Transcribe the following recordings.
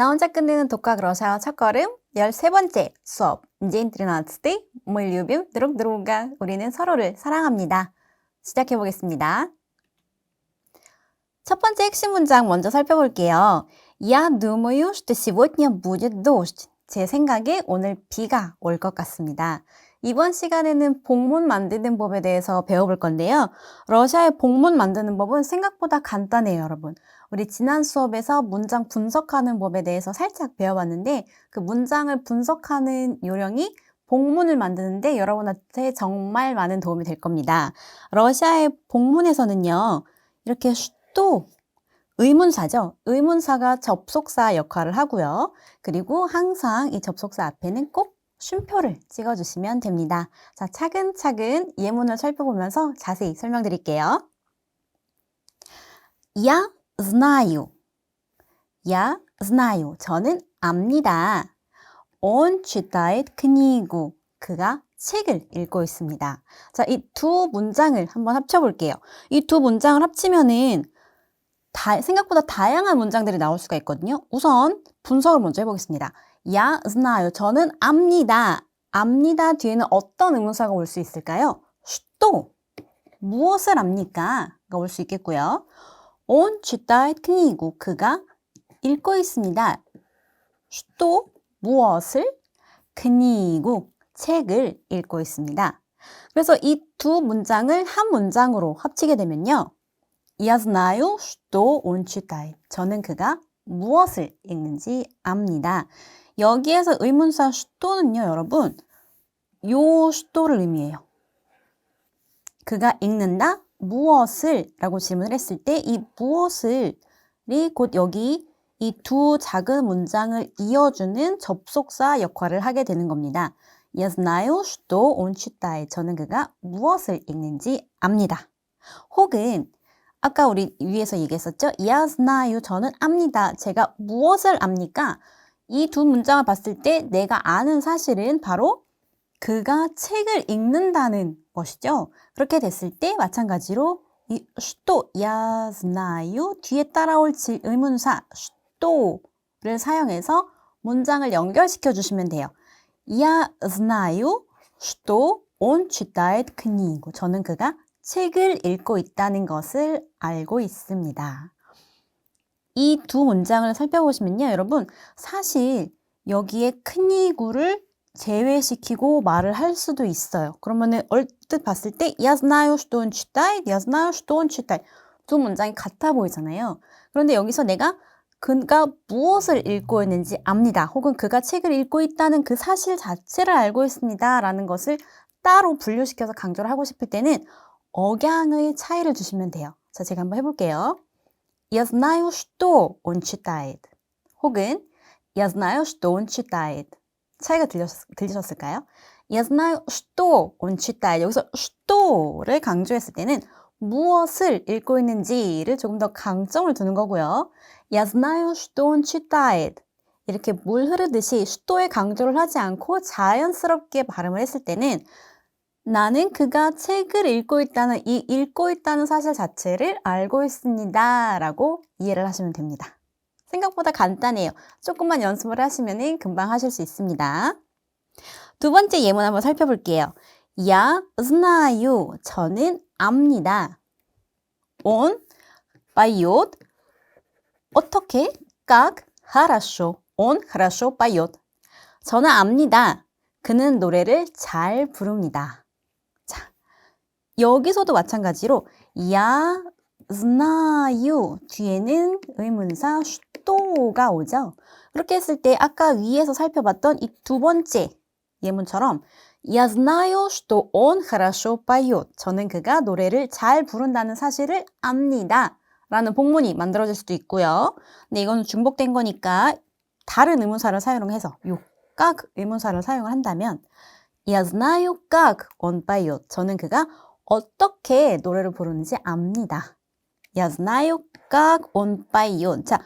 나 혼자 끝내는 독학 러시아어 첫걸음 13번째 수업 День 13. Мы любим друг друга. 우리는 서로를 사랑합니다. 시작해 보겠습니다. 첫 번째 핵심 문장 먼저 살펴볼게요. Я думаю, что сегодня будет дождь. 제 생각에 오늘 비가 올 것 같습니다. 이번 시간에는 복문 만드는 법에 대해서 배워볼 건데요. 러시아의 복문 만드는 법은 생각보다 간단해요, 여러분. 우리 지난 수업에서 문장 분석하는 법에 대해서 살짝 배워봤는데 그 문장을 분석하는 요령이 복문을 만드는데 여러분한테 정말 많은 도움이 될 겁니다. 러시아의 복문에서는요. 이렇게 또 의문사죠. 의문사가 접속사 역할을 하고요. 그리고 항상 이 접속사 앞에는 꼭 쉼표를 찍어주시면 됩니다. 자, 차근차근 예문을 살펴보면서 자세히 설명드릴게요. Я знаю. Я знаю. 저는 압니다. Он читает книгу. 그가 책을 읽고 있습니다. 자, 이 두 문장을 한번 합쳐볼게요. 이 두 문장을 합치면은 생각보다 다양한 문장들이 나올 수가 있거든요. 우선 분석을 먼저 해보겠습니다. Я знаю. 저는 압니다. 압니다 뒤에는 어떤 의문사가 올 수 있을까요? что. 무엇을 압니까? 가 올 수 있겠고요. Он читает книгу. 그가 읽고 있습니다. что. 무엇을? книгу. 책을 읽고 있습니다. 그래서 이 두 문장을 한 문장으로 합치게 되면요. Я знаю, что он читает. 저는 그가 무엇을 읽는지 압니다. 여기에서 의문사 shto는요, 여러분, 요 shto를 의미해요. 그가 읽는다, 무엇을 라고 질문을 했을 때 이 무엇을이 곧 여기 이 두 작은 문장을 이어주는 접속사 역할을 하게 되는 겁니다. Я знаю, что он читает. 저는 그가 무엇을 읽는지 압니다. 혹은 아까 우리 위에서 얘기했었죠? Я знаю, 저는 압니다. 제가 무엇을 압니까? 이 두 문장을 봤을 때 내가 아는 사실은 바로 그가 책을 읽는다는 것이죠. 그렇게 됐을 때 마찬가지로 이 что, я знаю 뒤에 따라올 의문사 shto를 사용해서 문장을 연결시켜 주시면 돼요. Я знаю, что он читает книгу. 저는 그가 책을 읽고 있다는 것을 알고 있습니다. 이 두 문장을 살펴보시면요. 여러분 사실 여기에 크니구를 제외시키고 말을 할 수도 있어요. 그러면은 얼뜻 봤을 때 Я знаю, что он читает, Я знаю, что он читает. 두 문장이 같아 보이잖아요. 그런데 여기서 내가 그가 무엇을 읽고 있는지 압니다. 혹은 그가 책을 읽고 있다는 그 사실 자체를 알고 있습니다. 라는 것을 따로 분류시켜서 강조를 하고 싶을 때는 억양의 차이를 주시면 돼요. 자, 제가 한번 해볼게요. Я знаю, что он читает. 혹은 Я знаю, что он читает. 차이가 들리셨을까요? Я знаю, что он читает. 여기서 shto를 강조했을 때는 무엇을 읽고 있는지를 조금 더 강점을 두는 거고요. Я знаю, что он читает. 이렇게 물 흐르듯이 shto에 강조를 하지 않고 자연스럽게 발음을 했을 때는 나는 그가 책을 읽고 있다는 이 읽고 있다는 사실 자체를 알고 있습니다. 라고 이해를 하시면 됩니다. 생각보다 간단해요. 조금만 연습을 하시면 금방 하실 수 있습니다. 두 번째 예문 한번 살펴볼게요. Я знаю. 저는 압니다. Он поет. 어떻게? Как? Хорошо. Он хорошо поет. 저는 압니다. 그는 노래를 잘 부릅니다. 여기서도 마찬가지로 Я знаю 뒤에는 의문사 shto가 오죠. 그렇게 했을 때 아까 위에서 살펴봤던 이 두 번째 예문처럼 Я знаю, что он хорошо поет. 저는 그가 노래를 잘 부른다는 사실을 압니다. 라는 복문이 만들어질 수도 있고요. 근데 이거는 중복된 거니까 다른 의문사를 사용해서 요 как 의문사를 사용을 한다면 Я знаю, как он поет. 저는 그가 어떻게 노래를 부르는지 압니다. Я знаю, как он поет. 자,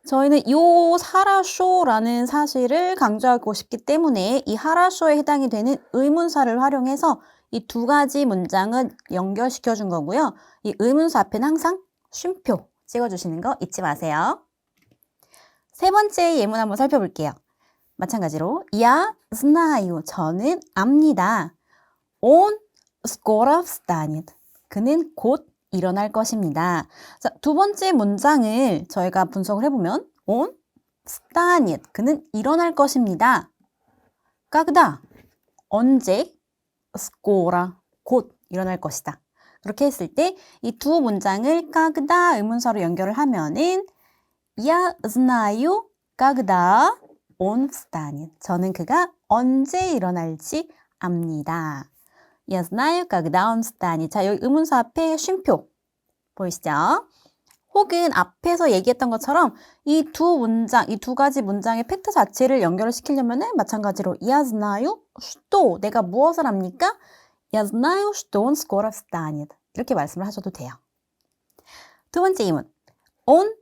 저희는 요 хорошо라는 사실을 강조하고 싶기 때문에 이 хорошо에 해당이 되는 의문사를 활용해서 이 두 가지 문장은 연결시켜 준 거고요. 이 의문사 앞에는 항상 쉼표 찍어주시는 거 잊지 마세요. 세 번째 예문 한번 살펴볼게요. 마찬가지로 Я знаю. 저는 압니다. Он скоро встанет. 그는 곧 일어날 것입니다. 자, 두 번째 문장을 저희가 분석을 해보면 Он встанет. 그는 일어날 것입니다. когда? 언제? скоро. 곧 일어날 것이다. 그렇게 했을 때 이 두 문장을 когда 의문사로 연결을 하면은 Я знаю, когда он встанет. 저는 그가 언제 일어날지 압니다. Я знаю, когда он встанет. 자, 여기 의문사 앞에 쉼표 보이시죠? 혹은 앞에서 얘기했던 것처럼 이 두 문장, 이 두 가지 문장의 팩트 자체를 연결을 시키려면 마찬가지로 Я знаю, что 내가 무엇을 합니까? Я знаю, что он скоро встанет. 이렇게 말씀을 하셔도 돼요. 두 번째 예문. Он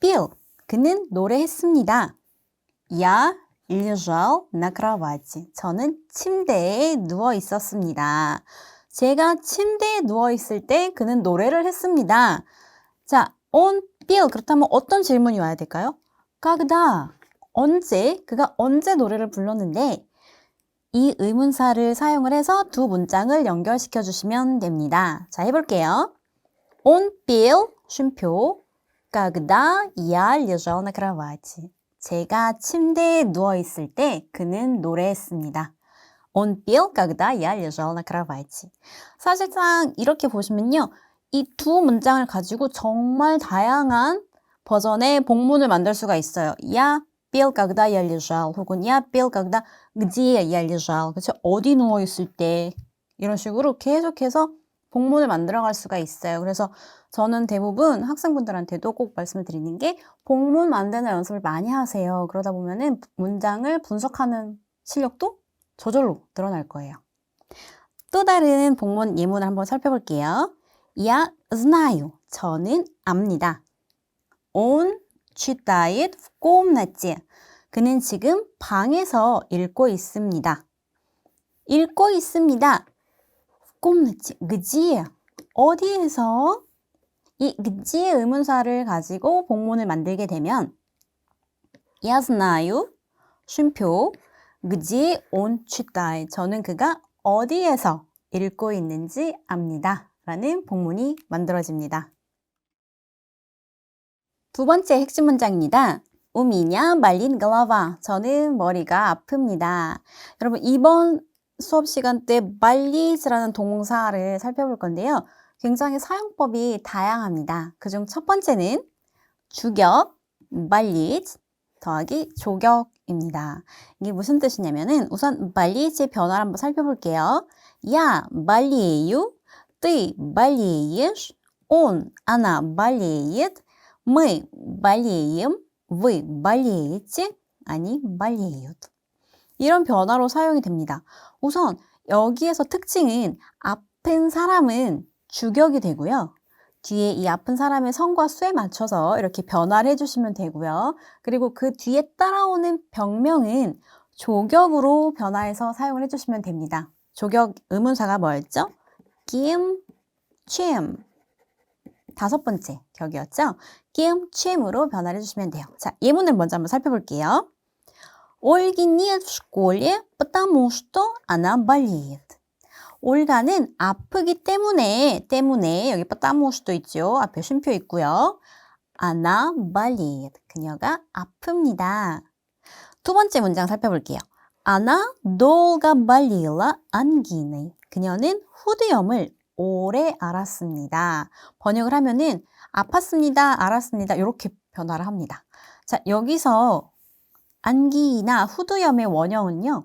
пел. 그는 노래했습니다. Я лежал на кровати. 저는 침대에 누워 있었습니다. 제가 침대에 누워 있을 때 그는 노래를 했습니다. 자, он пел. 그렇다면 어떤 질문이 와야 될까요? когда? 언제? 그가 언제 노래를 불렀는데 이 의문사를 사용을 해서 두 문장을 연결시켜 주시면 됩니다. 자, 해볼게요. Он пел, 쉼표, когда я лежал на кровати. 제가 침대에 누워 있을 때 그는 노래했습니다. Он пел, когда я лежал на кровати. 사실상 이렇게 보시면요. 이 두 문장을 가지고 정말 다양한 버전의 복문을 만들 수가 있어요. Я пел, когда я лежал. 혹은 Я пел, когда где я лежал. 그렇죠? 어디 누워 있을 때. 이런 식으로 계속해서 복문을 만들어갈 수가 있어요. 그래서 저는 대부분 학생분들한테도 꼭 말씀을 드리는 게 복문 만드는 연습을 많이 하세요. 그러다 보면은 문장을 분석하는 실력도 저절로 늘어날 거예요. 또 다른 복문 예문을 한번 살펴볼게요. Я знаю. 저는 압니다. Он читает в комнате. 그는 지금 방에서 읽고 있습니다. 읽고 있습니다. в комнате. где? 어디에서? 이 где 의문사를 가지고 복문을 만들게 되면 Я знаю, 쉼표, где он читает. 저는 그가 어디에서 읽고 있는지 압니다. 라는 복문이 만들어집니다. 두 번째 핵심 문장입니다. У меня болит голова. 저는 머리가 아픕니다. 여러분 이번 수업 시간 때 말리즈라는 동사를 살펴볼 건데요. 굉장히 사용법이 다양합니다. 그중 첫 번째는 주격, 말리즈 더하기 조격입니다. 이게 무슨 뜻이냐면은 우선 말리즈의 변화를 한번 살펴볼게요. Я болею, ты болеешь, он, она болеет, мы болеем, вы болеете, они болеют. 이런 변화로 사용이 됩니다. 우선 여기에서 특징은 아픈 사람은 주격이 되고요. 뒤에 이 아픈 사람의 성과 수에 맞춰서 이렇게 변화를 해주시면 되고요. 그리고 그 뒤에 따라오는 병명은 조격으로 변화해서 사용을 해주시면 됩니다. 조격 의문사가 뭐였죠? 끼임, 취임. 다섯 번째 격이었죠? 끼임, 취임으로 변화를 해주시면 돼요. 자, 예문을 먼저 한번 살펴볼게요. Ольги нет в школе, потому что она болеет. 올가는 아프기 때문에 여기 потому что 있죠. 앞에 쉼표 있고요. она болеет. 그녀가 아픕니다. 두 번째 문장 살펴볼게요. Она долго болела ангиной. 그녀는 후두염을 오래 앓았습니다. 번역을 하면은 아팠습니다, 앓았습니다. 이렇게 변화를 합니다. 자, 여기서 안기나 후두염의 원형은요.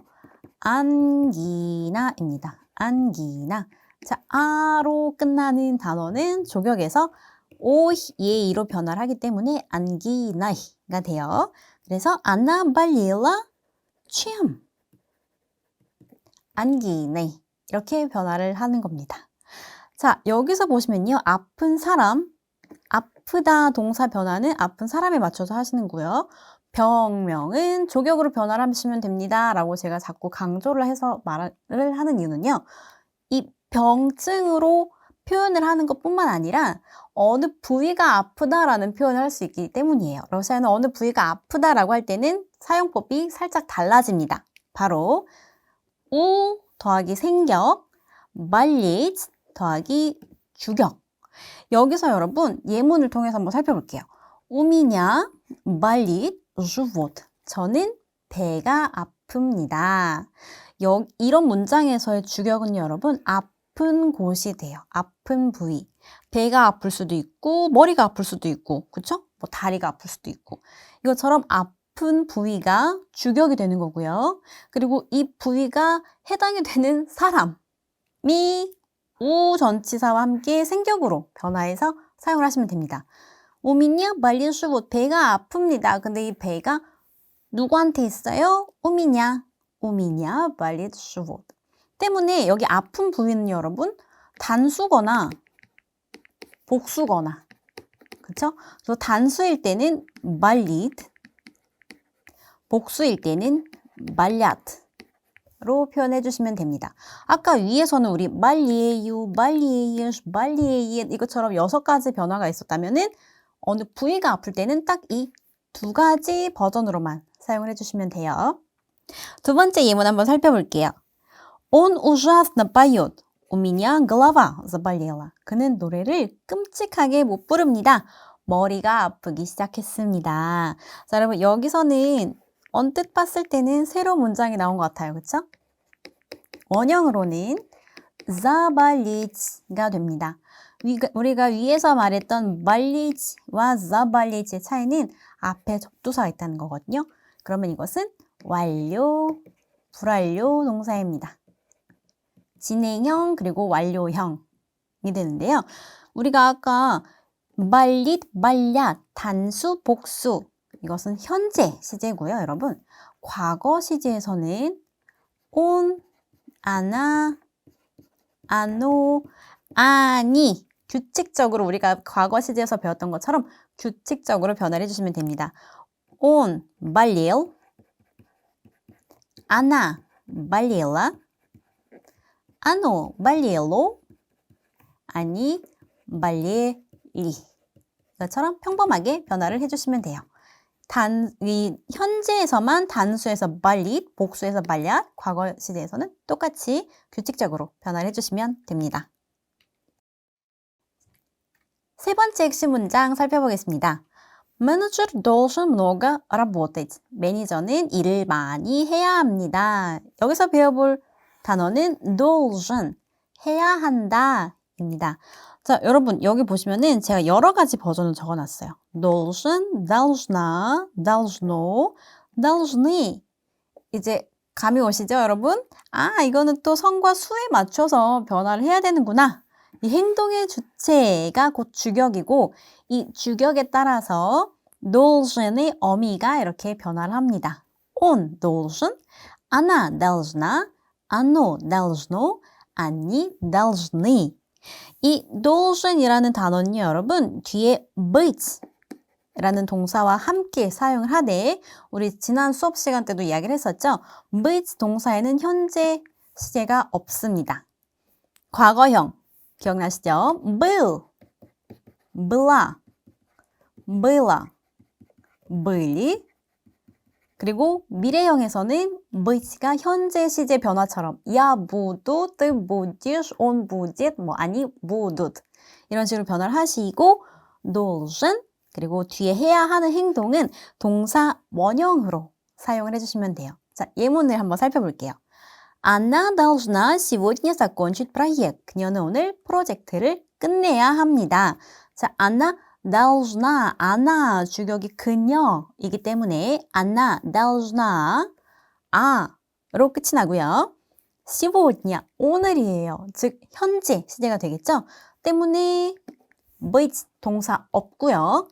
안기나입니다. 안기나. 자, 아로 끝나는 단어는 조격에서 오, 예, 이로 변화를 하기 때문에 안기나이가 돼요. 그래서 안나 발리라 취임. 안기네. 이렇게 변화를 하는 겁니다. 자, 여기서 보시면요. 아픈 사람, 아프다 동사 변화는 아픈 사람에 맞춰서 하시는 거고요. 병명은 조격으로 변화를 하시면 됩니다. 라고 제가 자꾸 강조를 해서 말을 하는 이유는요. 이 병증으로 표현을 하는 것뿐만 아니라 어느 부위가 아프다라는 표현을 할 수 있기 때문이에요. 러시아는 어느 부위가 아프다라고 할 때는 사용법이 살짝 달라집니다. 바로 우 더하기 생격, 말릿 더하기 주격. 여기서 여러분 예문을 통해서 한번 살펴볼게요. 우미냐 말릿 주봇. 저는 배가 아픕니다. 이런 문장에서의 주격은 여러분 아픈 곳이 돼요. 아픈 부위. 배가 아플 수도 있고 머리가 아플 수도 있고 그쵸? 뭐 다리가 아플 수도 있고 이것처럼 아픈 부위가 주격이 되는 거고요. 그리고 이 부위가 해당이 되는 사람이 우전치사와 함께 생격으로 변화해서 사용을 하시면 됩니다. 우미냐 말리슈봇 배가 아픕니다. 근데 이 배가 누구한테 있어요? 우미냐 말리슈봇 때문에 여기 아픈 부위는 여러분 단수거나 복수거나 그쵸? 그래서 단수일 때는 말리트 복수일 때는 말랴트로 표현해 주시면 됩니다. 아까 위에서는 우리 말리에유, 말리에이시, 말리에이엣 이것처럼 6가지 변화가 있었다면은 어느 부위가 아플 때는 딱 이 2가지 버전으로만 사용을 해주시면 돼요. 두 번째 예문 한번 살펴볼게요. Он ужасно поет. У меня голова заболела. 그는 노래를 끔찍하게 못 부릅니다. 머리가 아프기 시작했습니다. 자, 여러분 여기서는 언뜻 봤을 때는 새로운 문장이 나온 것 같아요. 그쵸? 원형으로는 заболет가 됩니다. 우리가 위에서 말했던 말리지와 заболет의 차이는 앞에 접두사가 있다는 거거든요. 그러면 이것은 완료, 불완료 동사입니다. 진행형 그리고 완료형이 되는데요. 우리가 아까 말릿, 말랴, 단수, 복수 이것은 현재 시제고요. 여러분 과거 시제에서는 온, 아나, 아노, 아니 규칙적으로 우리가 과거 시제에서 배웠던 것처럼 규칙적으로 변화를 해주시면 됩니다. 온, 말릴, 아나, 말릴라, 아노, 말릴로, 아니, 말릴리 이것처럼 평범하게 변화를 해주시면 돼요. 현재에서만 단수에서 말릿, 복수에서 말랴, 과거 시제에서는 똑같이 규칙적으로 변화를 해주시면 됩니다. 세 번째 핵심 문장 살펴보겠습니다. Менеджер должен много работать. 매니저는 일을 많이 해야 합니다. 여기서 배워볼 단어는 должен, 해야 한다 입니다. 자, 여러분 여기 보시면은 제가 여러 가지 버전을 적어놨어요. должен, должна, должно, должны. 이제 감이 오시죠, 여러분? 아, 이거는 또 성과 수에 맞춰서 변화를 해야 되는구나. 이 행동의 주체가 곧 주격이고 이 주격에 따라서 должен의 어미가 이렇게 변화를 합니다. Он должен, она должна, оно должно, они должны. 이 должen이라는 단어는요, 여러분 뒤에 быть 라는 동사와 함께 사용을 하되 우리 지난 수업 시간 때도 이야기를 했었죠. быть 동사에는 현재 시제가 없습니다. 과거형 기억나시죠? был, была, было, были. 그리고 미래형에서는 but가 현재 시제 변화처럼 я буду, ты будешь, он будет, 뭐 они будут 이런 식으로 변화를 하시고 должен 그리고 뒤에 해야 하는 행동은 동사 원형으로 사용을 해주시면 돼요. 자, 예문을 한번 살펴볼게요. Она должна сегодня закончить проект. 그녀는 오늘 프로젝트를 끝내야 합니다. 자, Она должна, она 주격이 그녀이기 때문에 Она должна, 아로 끝이 나고요. сегодня, 오늘이에요. 즉 현재 시제가 되겠죠. 때문에 быть 동사 없고요.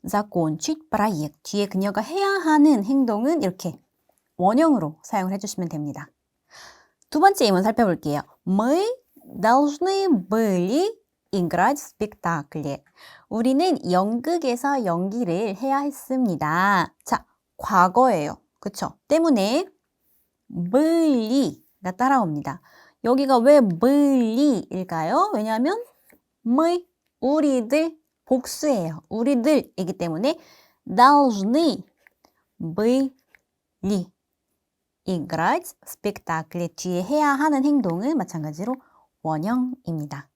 закончить проект, 뒤에 그녀가 해야 하는 행동은 이렇게 원형으로 사용을 해주시면 됩니다. 두 번째 예문 살펴볼게요. Мы должны были играть в спектакле. 우리는 연극에서 연기를 해야 했습니다. 자, 과거예요. 그쵸? 때문에 byli가 따라옵니다. 여기가 왜 byli일까요? 왜냐하면 мы, 우리들, 복수예요. 우리들이기 때문에 должны были играть в спектакле. 뒤에 해야 하는 행동은 마찬가지로 원형입니다.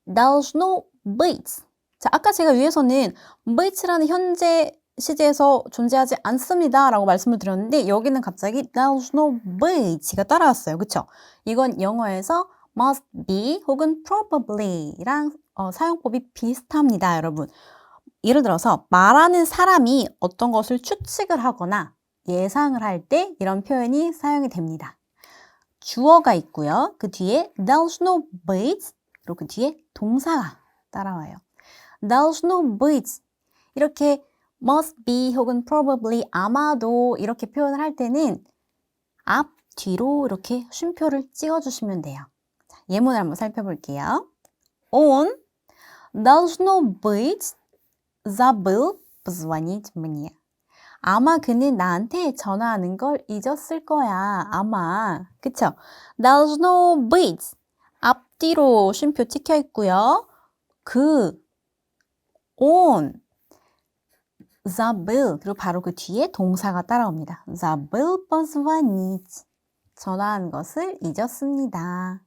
должно быть. 자, 아까 제가 위에서는 beit라는 현재 시제에서 존재하지 않습니다 라고 말씀을 드렸는데 여기는 갑자기 должно beit가 따라왔어요. 그쵸? 이건 영어에서 must be 혹은 probably랑 사용법이 비슷합니다, 여러분. 예를 들어서 말하는 사람이 어떤 것을 추측을 하거나 예상을 할 때 이런 표현이 사용이 됩니다. 주어가 있고요. 그 뒤에 должно быть, 그리고 그 뒤에 동사가 따라와요. должно быть 이렇게 must be 혹은 probably 아마도 이렇게 표현을 할 때는 앞, 뒤로 이렇게 쉼표를 찍어주시면 돼요. 자, 예문을 한번 살펴볼게요. Он должно быть забыл позвонить мне. 아마 그는 나한테 전화하는 걸 잊었을 거야. 아마. 그쵸? должно быть. 앞뒤로 쉼표 찍혀 있고요. on, забыл. 그리고 바로 그 뒤에 동사가 따라옵니다. забыл позвонить. 전화한 것을 잊었습니다.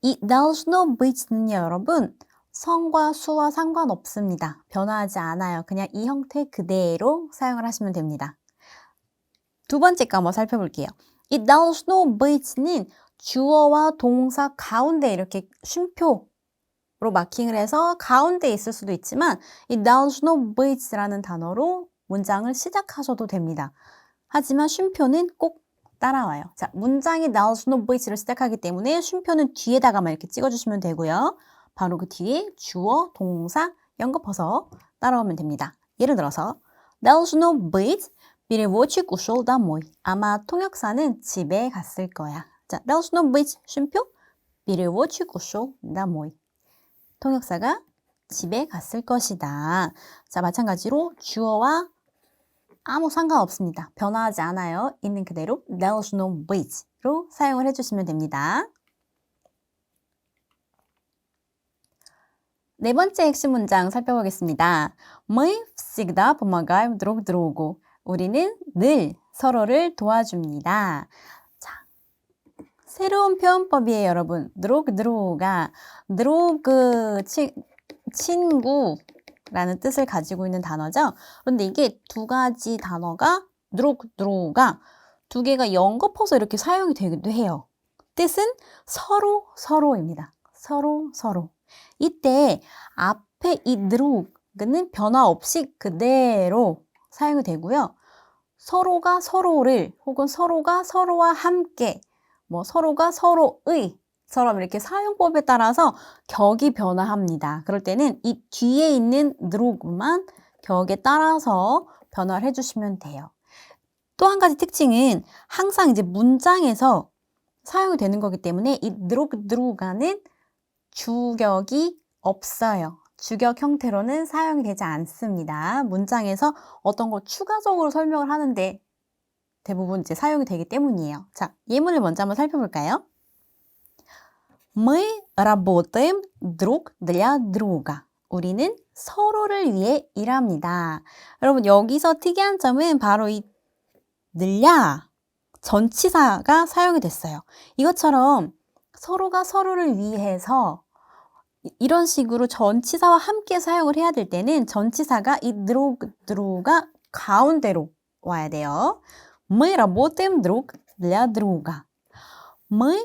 이 должно быть 는요, 여러분. 성과 수와 상관없습니다. 변화하지 않아요. 그냥 이 형태 그대로 사용을 하시면 됩니다. 두 번째 거 한번 살펴볼게요. 이 должно быть 는 주어와 동사 가운데 이렇게 쉼표로 마킹을 해서 가운데 있을 수도 있지만 이 должно быть 라는 단어로 문장을 시작하셔도 됩니다. 하지만 쉼표는 꼭 따라와요. 자, 문장이 должно быть 를 시작하기 때문에 쉼표는 뒤에다가만 이렇게 찍어주시면 되고요. 바로 그 뒤에 주어, 동사 연거퍼서 따라오면 됩니다. 예를 들어서 должно быть переводчик ушел домой. 아마 통역사는 집에 갔을 거야. 자, должно быть 쉼표 переводчик ушел домой. 통역사가 집에 갔을 것이다. 자, 마찬가지로 주어와 아무 상관없습니다. 변화하지 않아요. 있는 그대로 должно быть 로 사용을 해주시면 됩니다. 네 번째 핵심 문장 살펴보겠습니다. Мы всегда помогаем друг другу. 우리는 늘 서로를 도와줍니다. 자, 새로운 표현법이에요, 여러분. друг дру가 друг 친구라는 뜻을 가지고 있는 단어죠. 그런데 이게 두 가지 단어가 друг дру가 두 개가 연거퍼서 이렇게 사용이 되기도 해요. 뜻은 서로 서로입니다. 서로 서로. 이때 앞에 이 드룩은 변화 없이 그대로 사용이 되고요. 서로가 서로를 혹은 서로가 서로와 함께 뭐 서로가 서로의처럼 이렇게 사용법에 따라서 격이 변화합니다. 그럴 때는 이 뒤에 있는 드룩만 격에 따라서 변화를 해주시면 돼요. 또 한 가지 특징은 항상 이제 문장에서 사용이 되는 거기 때문에 이 드룩가는 주격이 없어요. 주격 형태로는 사용이 되지 않습니다. 문장에서 어떤 걸 추가적으로 설명을 하는데 대부분 이제 사용이 되기 때문이에요. 자, 예문을 먼저 한번 살펴볼까요? Мы работаем друг для друга. 우리는 서로를 위해 일합니다. 여러분, 여기서 특이한 점은 바로 이 늘야 전치사가 사용이 됐어요. 이것처럼 서로가 서로를 위해서 이런 식으로 전치사와 함께 사용을 해야 될 때는 전치사가 이 друга 가운데로 와야 돼요. Мы работаем друг для друга. Мы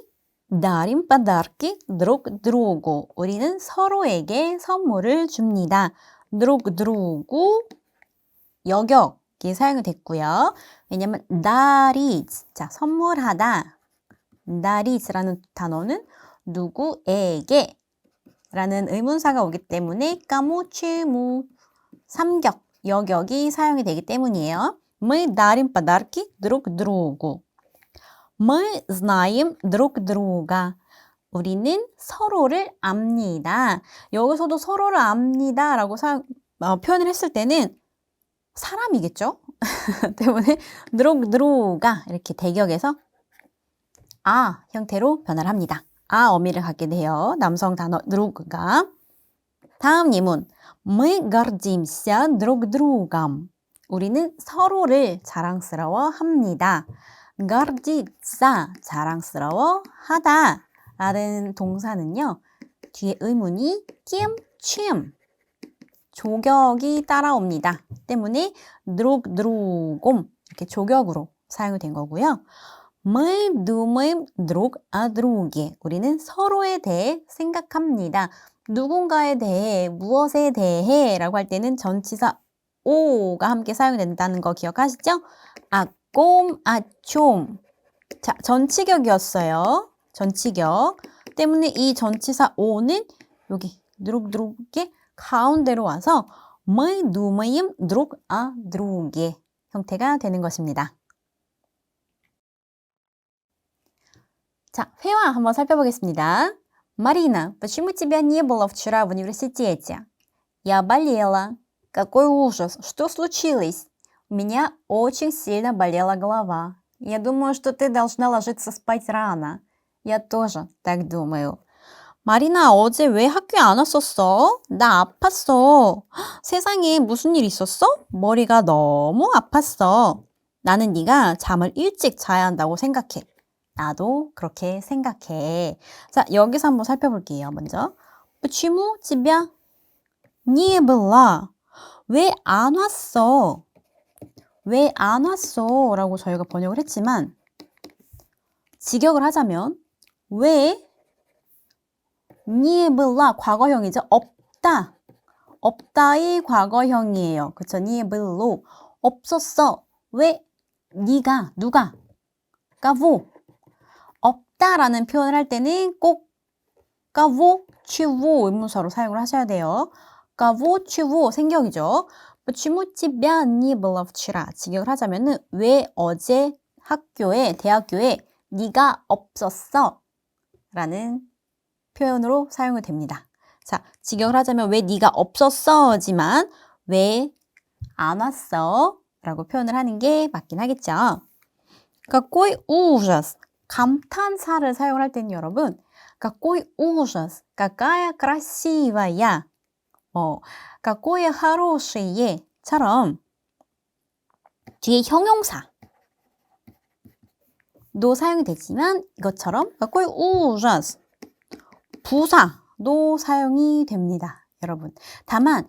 дарим подарки друг другу. 우리는 서로에게 선물을 줍니다. друг другу 여격이 사용이 됐고요. 왜냐면 дарить, 자, 선물하다. дарit라는 단어는 누구에게 라는 의문사가 오기 때문에 까무치무 삼격, 여격이 사용이 되기 때문이에요. Мы дарим подарки друг другу. Мы знаем друг друга. 우리는 서로를 압니다. 여기서도 서로를 압니다 라고 표현을 했을 때는 사람이겠죠? 때문에 druga 이렇게 대격해서 아 형태로 변화를 합니다. 아 어미를 갖게 돼요. 남성 단어 друg가. 다음 예문. Мы гордимся друг другом. 우리는 서로를 자랑스러워합니다. гордиться 자랑스러워 하다 라는 동사는요. 뒤에 의문이 кем, чем 조격이 따라옵니다. 때문에 друг другом 이렇게 조격으로 사용이 된 거고요. Мы думаем друг о друге. 우리는 서로에 대해 생각합니다. 누군가에 대해, 무엇에 대해 라고 할 때는 전치사 오가 함께 사용된다는 거 기억하시죠? 아꼼, 아좀. 자, 전치격이었어요. 전치격. 때문에 이 전치사 오는 여기 누룩누룩의 가운데로 와서 мы думаем друг о друге 형태가 되는 것입니다. 자, 회화 한번 살펴보겠습니다. Марина, почему тебя не было вчера в университете? Я болела. Какой ужас! Что случилось? У меня очень сильно болела голова. Я думаю, что ты должна ложиться спать рано. Я тоже так думаю. 마리나, 어제 왜 학교에 안 왔었어? 나 아팠어. 세상에 무슨 일 있었어? 머리가 너무 아팠어. 나는 네가 잠을 일찍 자야 한다고 생각해. 나도 그렇게 생각해. 자, 여기서 한번 살펴볼게요. 먼저. Почему тебя не было? 왜 안 왔어? 왜 안 왔어? 라고 저희가 번역을 했지만 직역을 하자면 왜 не было 과거형이죠. 없다. 없다의 과거형이에요. 그쵸? не было. 없었어. 왜 네가 누가 까보 없다라는 표현을 할 때는 꼭 까보 취보 의문사로 사용을 하셔야 돼요. 까보 취보 생격이죠. почему тебя не было вчера? 직역을 하자면은 왜 어제 학교에 대학교에 네가 없었어? 라는 표현으로 사용이 됩니다. 자, 직역을 하자면 왜 네가 없었어지만 왜 안 왔어? 라고 표현을 하는 게 맞긴 하겠죠. какой ужас! 감탄사를 사용을 할 때는 여러분 какой ужас! какая красивая! какое хорошее! 처럼 뒤에 형용사도 사용이 되지만 이것처럼 какой ужас! 부사도 사용이 됩니다. 여러분. 다만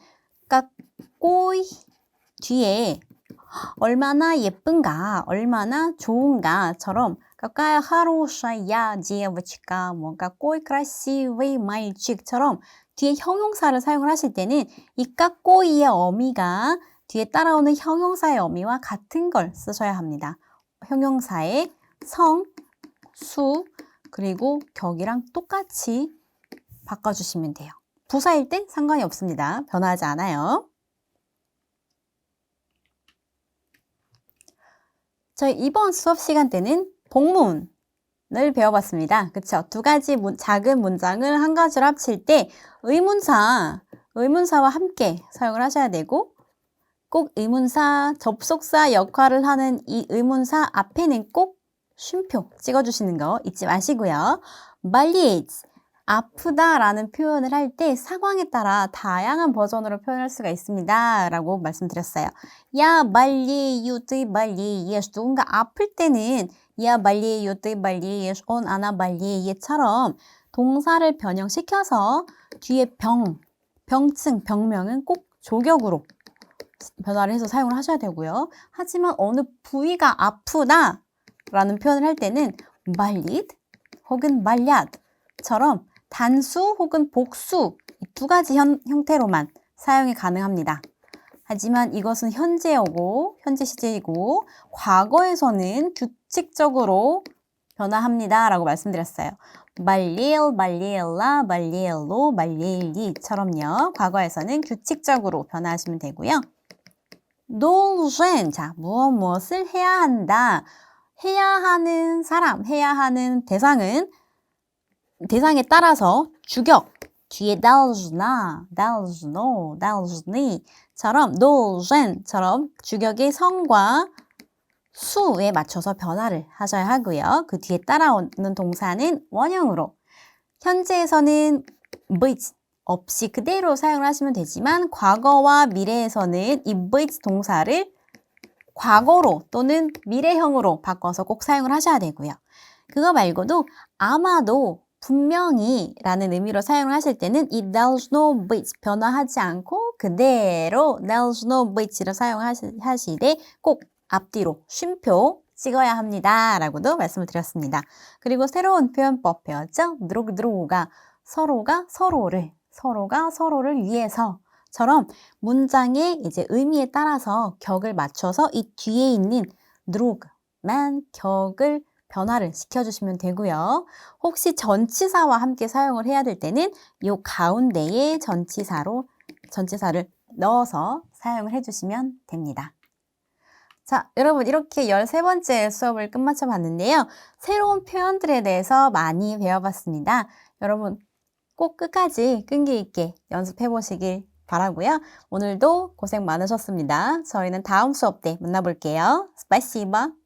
какой 뒤에 얼마나 예쁜가, 얼마나 좋은가처럼 какая хорошая девочка, 뭐 какой красивый мальчик처럼 뒤에 형용사를 사용을 하실 때는 이 какой의 어미가 뒤에 따라오는 형용사의 어미와 같은 걸 쓰셔야 합니다. 형용사의 성, 수, 그리고 격이랑 똑같이 바꿔주시면 돼요. 부사일 땐 상관이 없습니다. 변하지 않아요. 저희 이번 수업 시간 때는 복문을 배워봤습니다. 그쵸? 두 가지 작은 문장을 한 가지로 합칠 때 의문사와 함께 사용을 하셔야 되고 꼭 의문사, 접속사 역할을 하는 이 의문사 앞에는 꼭 쉼표 찍어주시는 거 잊지 마시고요. болеть, 아프다라는 표현을 할 때 상황에 따라 다양한 버전으로 표현할 수가 있습니다. 라고 말씀드렸어요. Я болею, ты болеешь. 누군가 아플 때는 Я болею, ты болеешь. Он, она болеет처럼 동사를 변형시켜서 뒤에 병증, 병명은 꼭 조격으로 변화를 해서 사용을 하셔야 되고요. 하지만 어느 부위가 아프다 라는 표현을 할 때는 болит 혹은 болят처럼 단수 혹은 복수 이 두 가지 형태로만 사용이 가능합니다. 하지만 이것은 현재어고 현재 시제이고 과거에서는 규칙적으로 변화합니다 라고 말씀드렸어요. болел, болела, болело, болели 처럼요. 과거에서는 규칙적으로 변화하시면 되고요. должен, 자, 무엇을 해야 한다. 해야 하는 사람, 해야 하는 대상은 대상에 따라서 주격, 뒤에 должна, должно, должны 처럼 должen처럼 주격의 성과 수에 맞춰서 변화를 하셔야 하고요. 그 뒤에 따라오는 동사는 원형으로. 현재에서는 быть 없이 그대로 사용을 하시면 되지만 과거와 미래에서는 이 быть 동사를 과거로 또는 미래형으로 바꿔서 꼭 사용을 하셔야 되고요. 그거 말고도 아마도 분명히 라는 의미로 사용을 하실 때는 이 должно быть 변화하지 않고 그대로 должно bit로 사용하시되 꼭 앞뒤로 쉼표 찍어야 합니다. 라고도 말씀을 드렸습니다. 그리고 새로운 표현법 배웠죠? 드로가 서로가 서로를 위해서처럼 문장의 이제 의미에 따라서 격을 맞춰서 이 뒤에 있는 드로그만 격을 변화를 시켜주시면 되고요. 혹시 전치사와 함께 사용을 해야 될 때는 이 가운데에 전치사를 넣어서 사용을 해주시면 됩니다. 자, 여러분 이렇게 13번째 수업을 끝마쳐 봤는데요. 새로운 표현들에 대해서 많이 배워봤습니다. 여러분 꼭 끝까지 끈기 있게 연습해 보시길 바라고요. 오늘도 고생 많으셨습니다. 저희는 다음 수업 때 만나볼게요. 스파이시바.